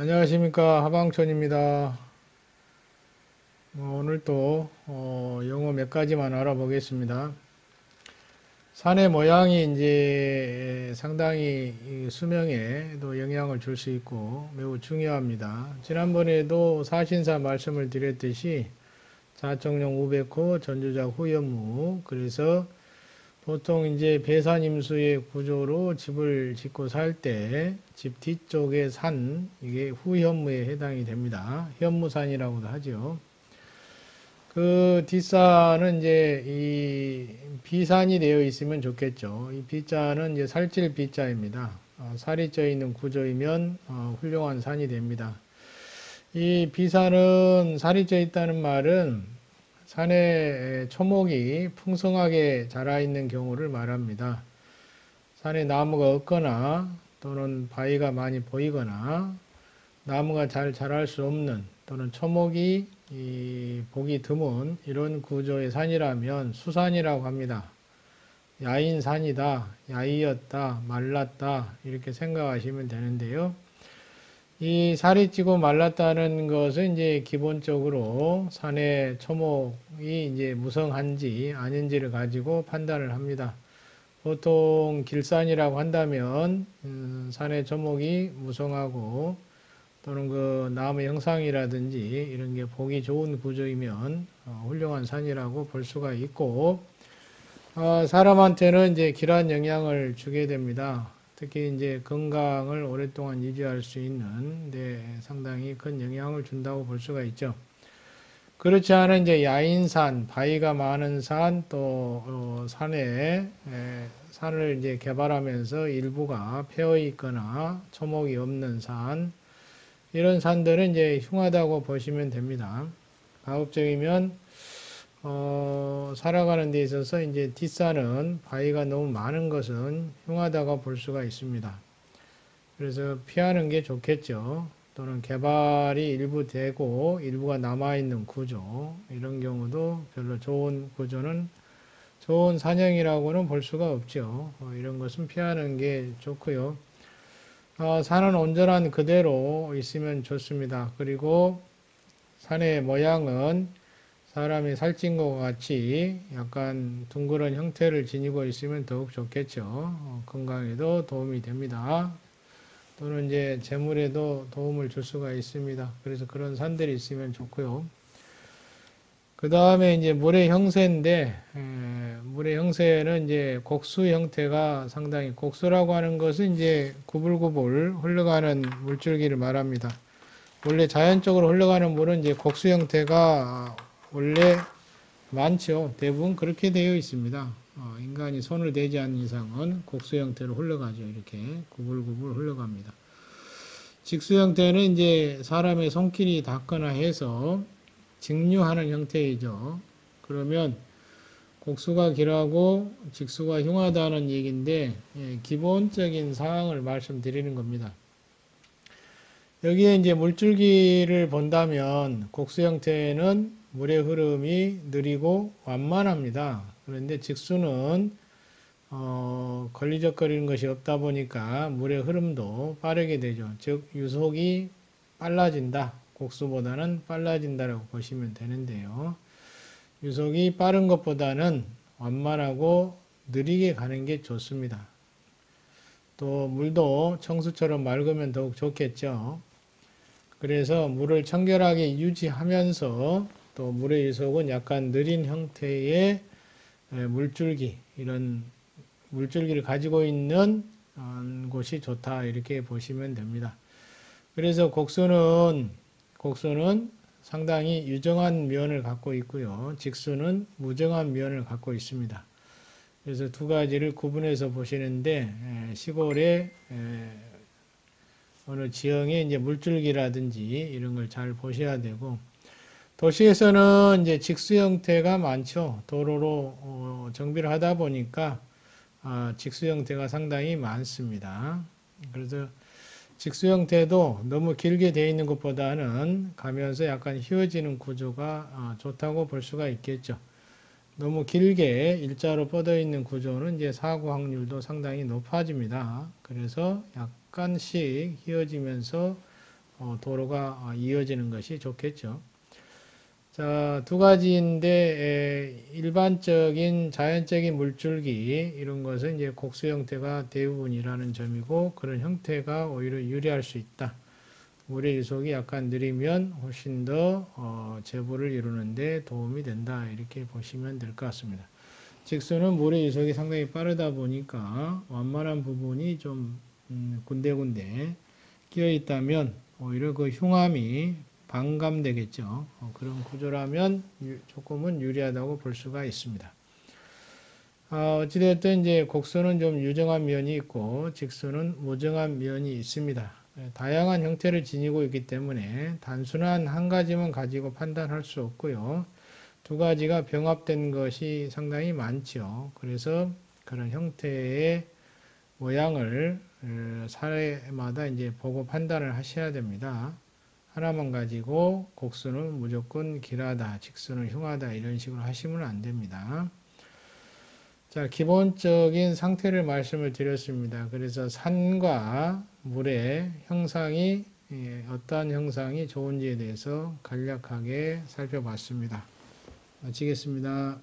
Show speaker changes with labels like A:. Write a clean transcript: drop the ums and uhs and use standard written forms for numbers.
A: 안녕하십니까, 하방촌입니다. 오늘 또 영어 몇 가지만 알아보겠습니다. 산의 모양이 이제 상당히 이 수명에도 영향을 줄 수 있고 매우 중요합니다. 지난번에도 사신사 말씀을 드렸듯이 자청용 우백호, 전주작 후연무. 그래서 보통 이제 배산임수의 구조로 집을 짓고 살 때 집 뒤쪽에 산, 이게 후현무에 해당이 됩니다. 현무산이라고도 하죠. 그 뒷산은 이제 이 비산이 되어 있으면 좋겠죠. 이 비자는 이제 살찔 비자입니다. 살이 쪄 있는 구조이면 훌륭한 산이 됩니다. 이 비산은 살이 쪄 있다는 말은 산에 초목이 풍성하게 자라 있는 경우를 말합니다. 산에 나무가 없거나 또는 바위가 많이 보이거나 나무가 잘 자랄 수 없는 또는 초목이 보기 드문 이런 구조의 산이라면 수산이라고 합니다. 야인산이다, 야이였다, 말랐다 이렇게 생각하시면 되는데요. 이 살이 찌고 말랐다는 것은 이제 기본적으로 산의 초목이 이제 무성한지 아닌지를 가지고 판단을 합니다. 보통 길산이라고 한다면 산의 초목이 무성하고 또는 그 나무 형상이라든지 이런 게 보기 좋은 구조이면 훌륭한 산이라고 볼 수가 있고, 사람한테는 이제 길한 영향을 주게 됩니다. 특히 이제 건강을 오랫동안 유지할 수 있는 데 상당히 큰 영향을 준다고 볼 수가 있죠. 그렇지 않은 이제 야인산, 바위가 많은 산, 또 산에 산을 이제 개발하면서 일부가 폐허 있거나 초목이 없는 산, 이런 산들은 이제 흉하다고 보시면 됩니다. 가급적이면 살아가는 데 있어서 이제 뒷산은 바위가 너무 많은 것은 흉하다고 볼 수가 있습니다. 그래서 피하는 게 좋겠죠. 또는 개발이 일부 되고 일부가 남아있는 구조, 이런 경우도 별로 좋은 구조는 좋은 산형이라고는 볼 수가 없죠. 이런 것은 피하는 게 좋고요. 산은 온전한 그대로 있으면 좋습니다. 그리고 산의 모양은 사람이 살찐 것과 같이 약간 둥그런 형태를 지니고 있으면 더욱 좋겠죠. 건강에도 도움이 됩니다. 또는 이제 재물에도 도움을 줄 수가 있습니다. 그래서 그런 산들이 있으면 좋고요. 그 다음에 이제 물의 형세인데, 물의 형세는 이제 곡수 형태가 상당히, 곡수라고 하는 것은 이제 구불구불 흘러가는 물줄기를 말합니다. 원래 자연적으로 흘러가는 물은 이제 곡수 형태가 원래 많죠. 대부분 그렇게 되어 있습니다. 인간이 손을 대지 않는 이상은 곡수 형태로 흘러가죠. 이렇게 구불구불 흘러갑니다. 직수 형태는 이제 사람의 손길이 닿거나 해서 직류하는 형태이죠. 그러면 곡수가 길하고 직수가 흉하다는 얘기인데 기본적인 사항을 말씀드리는 겁니다. 여기에 이제 물줄기를 본다면 곡수 형태는 물의 흐름이 느리고 완만합니다. 그런데 직수는 걸리적거리는 것이 없다 보니까 물의 흐름도 빠르게 되죠. 즉 유속이 빨라진다. 곡수보다는 빨라진다라고 보시면 되는데요. 유속이 빠른 것보다는 완만하고 느리게 가는 게 좋습니다. 또 물도 청수처럼 맑으면 더욱 좋겠죠. 그래서 물을 청결하게 유지하면서 또 물의 유속은 약간 느린 형태의 물줄기, 이런 물줄기를 가지고 있는 곳이 좋다 이렇게 보시면 됩니다. 그래서 곡수는 상당히 유정한 면을 갖고 있고요. 직수는 무정한 면을 갖고 있습니다. 그래서 두 가지를 구분해서 보시는데 시골에 어느 지형의 이제 물줄기라든지 이런 걸 잘 보셔야 되고, 도시에서는 이제 직수 형태가 많죠. 도로로 정비를 하다 보니까 직수 형태가 상당히 많습니다. 그래서 직수 형태도 너무 길게 되어 있는 것보다는 가면서 약간 휘어지는 구조가 좋다고 볼 수가 있겠죠. 너무 길게 일자로 뻗어 있는 구조는 이제 사고 확률도 상당히 높아집니다. 그래서 약간씩 휘어지면서 도로가 이어지는 것이 좋겠죠. 자, 두 가지인데 일반적인 자연적인 물줄기 이런 것은 이제 곡수 형태가 대부분이라는 점이고 그런 형태가 오히려 유리할 수 있다. 물의 이속이 약간 느리면 훨씬 더 제보를 이루는데 도움이 된다. 이렇게 보시면 될 것 같습니다. 직수는 물의 이속이 상당히 빠르다 보니까 완만한 부분이 좀 군데군데 끼어 있다면 오히려 그 흉함이 반감되겠죠. 그런 구조라면 조금은 유리하다고 볼 수가 있습니다. 어찌됐든 이제 곡선은 좀 유정한 면이 있고 직선은 무정한 면이 있습니다. 다양한 형태를 지니고 있기 때문에 단순한 한 가지만 가지고 판단할 수 없고요. 두 가지가 병합된 것이 상당히 많죠. 그래서 그런 형태의 모양을 사례마다 이제 보고 판단을 하셔야 됩니다. 하나만 가지고 곡선은 무조건 길하다, 직선은 흉하다 이런 식으로 하시면 안 됩니다. 자, 기본적인 상태를 말씀을 드렸습니다. 그래서 산과 물의 형상이 어떠한 형상이 좋은지에 대해서 간략하게 살펴봤습니다. 마치겠습니다.